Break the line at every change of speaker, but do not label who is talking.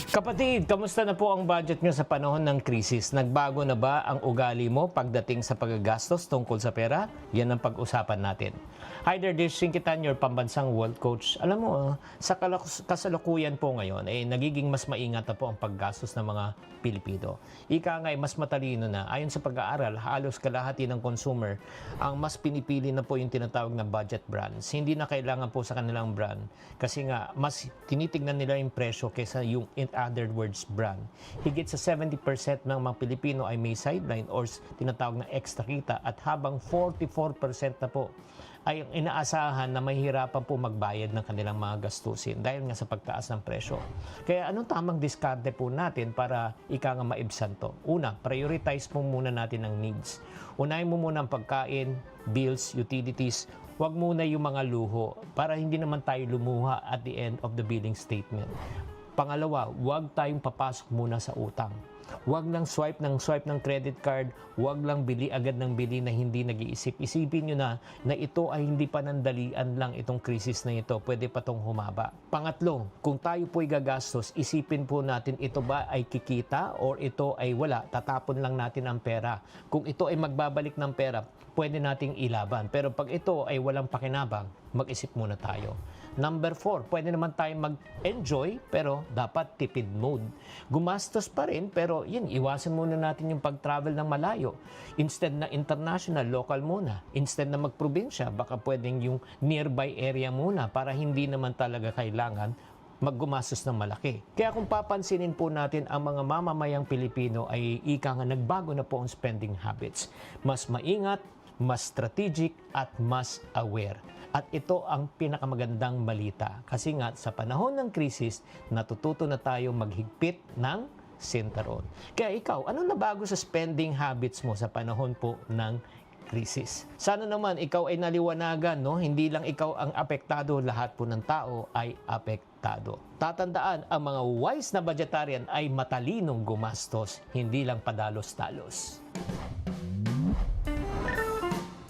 Kapatid, kamusta na po ang budget nyo sa panahon ng krisis? Nagbago na ba ang ugali mo pagdating sa paggagastos tungkol sa pera? Yan ang pag-usapan natin. Hi there, this is Shinkitan, your pambansang world coach. Alam mo, sa kasalukuyan po ngayon, nagiging mas maingat na po ang paggastos ng mga Pilipino. Ika nga, mas matalino na. Ayon sa pag-aaral, halos kalahati ng consumer ang mas pinipili na po yung tinatawag na budget brands. Hindi na kailangan po sa kanilang brand kasi nga, mas tinitignan nila yung presyo kaysa yung other words brand. Higit sa 70% ng mga Pilipino ay may sideline or tinatawag na extra kita at habang 44% na po ay inaasahan na mahihirapan po magbayad ng kanilang mga gastusin dahil nga sa pagtaas ng presyo. Kaya anong tamang diskarte po natin para ika nga maibsan to? Una, prioritize po muna natin ang needs. Unahin mo muna ang pagkain, bills, utilities. Huwag muna yung mga luho para hindi naman tayo lumuha at the end of the billing statement. Pangalawa, huwag tayong papasok muna sa utang. Huwag lang swipe ng credit card, huwag lang bili agad ng bili na hindi nag-iisip. Isipin nyo na ito ay hindi panandalian lang itong krisis na ito. Pwede pa itong humaba. Pangatlo, kung tayo po'y gagastos, isipin po natin ito ba ay kikita or ito ay wala. Tatapon lang natin ang pera. Kung ito ay magbabalik ng pera, pwede nating ilaban. Pero pag ito ay walang pakinabang, mag-isip muna tayo. Number 4, pwede naman tayong mag-enjoy pero dapat tipid mode. Gumastos pa rin pero yun, iwasan muna natin yung pag-travel ng malayo. Instead na international, local muna. Instead na mag-probinsya, baka pwedeng yung nearby area muna para hindi naman talaga kailangan maggumastos ng malaki. Kaya kung papansinin po natin ang mga mamamayang Pilipino ay ika nga nagbago na po ang spending habits. Mas maingat, mas strategic at mas aware. At ito ang pinakamagandang balita. Kasi nga sa panahon ng krisis, natututo na tayo maghigpit ng sinturon. Kaya ikaw, ano na bago sa spending habits mo sa panahon po ng krisis? Sana naman ikaw ay naliwanagan, no? Hindi lang ikaw ang apektado, lahat po ng tao ay apektado. Tatandaan, ang mga wise na budgetarian ay matalinong gumastos, hindi lang padalos-talos.